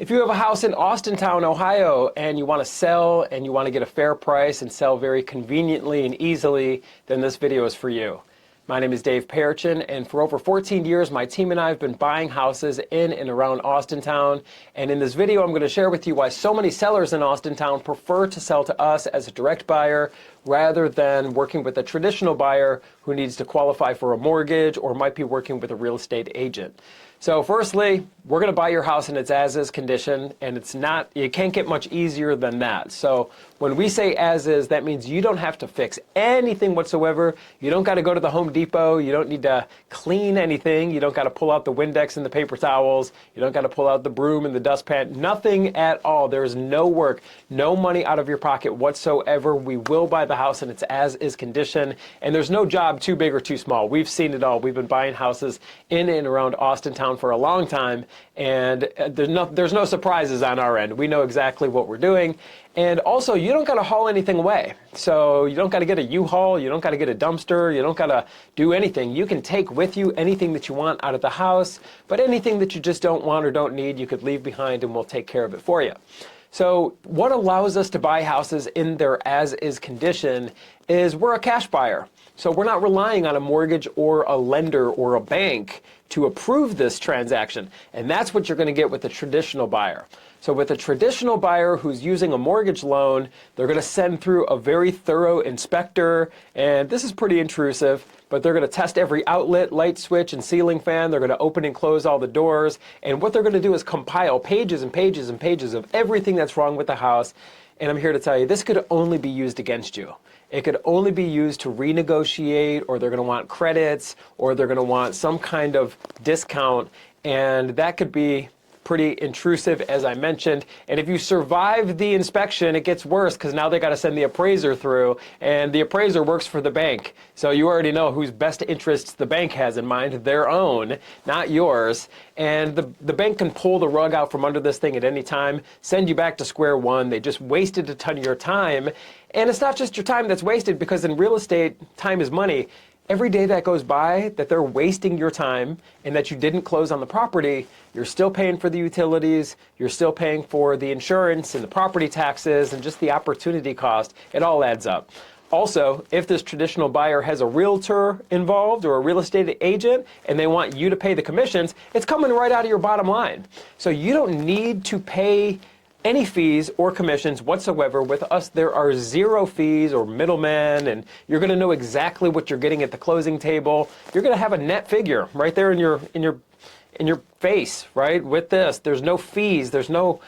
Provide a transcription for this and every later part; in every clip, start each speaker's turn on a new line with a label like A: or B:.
A: If you have a house in Austintown, Ohio, and you want to sell and you want to get a fair price and sell very conveniently and easily, then this video is for you. My name is Dave Perchin, and for over 14 years, my team and I have been buying houses in and around Austintown. And in this video, I'm going to share with you why so many sellers in Austintown prefer to sell to us as a direct buyer rather than working with a traditional buyer who needs to qualify for a mortgage or might be working with a real estate agent. So firstly, we're going to buy your house in its as-is condition, and it can't get much easier than that. So when we say as-is, that means you don't have to fix anything whatsoever. You don't got to go to the Home Depot. You don't need to clean anything. You don't got to pull out the Windex and the paper towels. You don't got to pull out the broom and the dustpan. Nothing at all. There is no work, no money out of your pocket whatsoever. We will buy the house in its as-is condition, and there's no job too big or too small. We've seen it all. We've been buying houses in and around Austintown for a long time, and there's no surprises on our end. We know exactly what we're doing. And also, you don't got to haul anything away. So you don't got to get a U-Haul, you don't got to get a dumpster, you don't got to do anything. You can take with you anything that you want out of the house, but anything that you just don't want or don't need, you could leave behind and we'll take care of it for you. So what allows us to buy houses in their as-is condition is we're a cash buyer. So we're not relying on a mortgage or a lender or a bank to approve this transaction. And that's what you're going to get with a traditional buyer. So with a traditional buyer who's using a mortgage loan, they're going to send through a very thorough inspector, and this is pretty intrusive, but they're going to test every outlet, light switch, and ceiling fan. They're going to open and close all the doors, and what they're going to do is compile pages and pages and pages of everything that's wrong with the house. And I'm here to tell you, this could only be used against you. It could only be used to renegotiate, or they're going to want credits, or they're going to want some kind of discount, and that could be pretty intrusive, as I mentioned. And if you survive the inspection, it gets worse because now they got to send the appraiser through, and the appraiser works for the bank. So you already know whose best interests the bank has in mind, their own, not yours. And the bank can pull the rug out from under this thing at any time, send you back to square one. They just wasted a ton of your time. And it's not just your time that's wasted, because in real estate, time is money. Every day that goes by that they're wasting your time and that you didn't close on the property, you're still paying for the utilities, you're still paying for the insurance and the property taxes and just the opportunity cost. It all adds up. Also, if this traditional buyer has a realtor involved or a real estate agent and they want you to pay the commissions, it's coming right out of your bottom line. So you don't need to pay any fees or commissions whatsoever. With us, there are zero fees or middlemen, and you're going to know exactly what you're getting at the closing table. You're going to have a net figure right there in your face, right? With this, there's no fees, there's no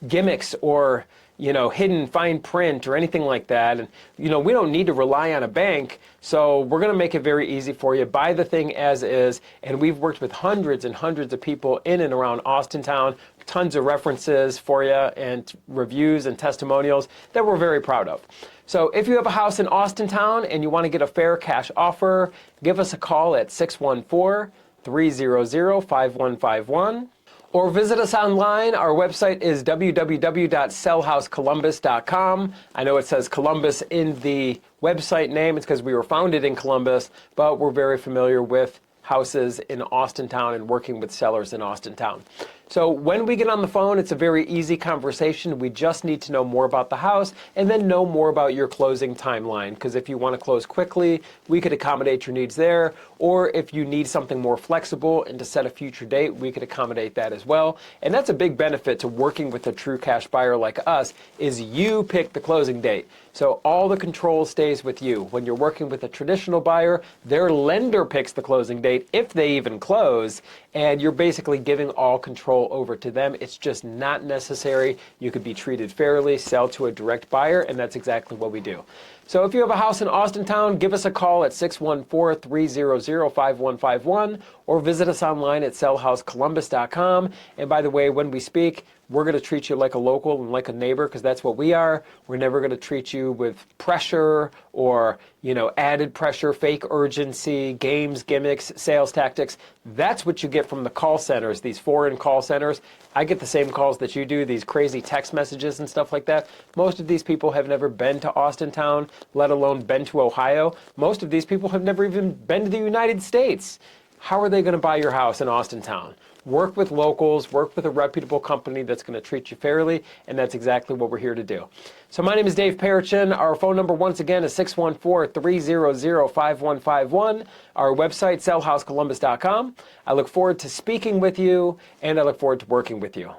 A: gimmicks or hidden fine print or anything like that. And we don't need to rely on a bank, so we're going to make it very easy for you. Buy the thing as is, and we've worked with hundreds and hundreds of people in and around Austintown. Tons of references for you and reviews and testimonials that we're very proud of. So if you have a house in Austintown and you want to get a fair cash offer, give us a call at 614-300-5151. Or visit us online. Our website is www.sellhousecolumbus.com. I know it says Columbus in the website name. It's because we were founded in Columbus, but we're very familiar with houses in Austintown and working with sellers in Austintown. So when we get on the phone, it's a very easy conversation. We just need to know more about the house and then know more about your closing timeline. Because if you want to close quickly, we could accommodate your needs there. Or if you need something more flexible and to set a future date, we could accommodate that as well. And that's a big benefit to working with a true cash buyer like us, is you pick the closing date. So all the control stays with you. When you're working with a traditional buyer, their lender picks the closing date, if they even close, and you're basically giving all control over to them. It's just not necessary. You could be treated fairly, sell to a direct buyer, and that's exactly what we do. So if you have a house in Austintown, give us a call at 614-300-5151 or visit us online at sellhousecolumbus.com. And by the way, when we speak, we're going to treat you like a local and like a neighbor, because that's what we are. We're never going to treat you with pressure or, added pressure, fake urgency, games, gimmicks, sales tactics. That's what you get from the call centers, these foreign call centers. I get the same calls that you do, these crazy text messages and stuff like that. Most of these people have never been to Austintown, let alone been to Ohio. Most of these people have never even been to the United States. How are they going to buy your house in Austintown? Work with locals, work with a reputable company that's going to treat you fairly, and that's exactly what we're here to do. So my name is Dave Perichin. Our phone number once again is 614-300-5151. Our website, sellhousecolumbus.com. I look forward to speaking with you, and I look forward to working with you.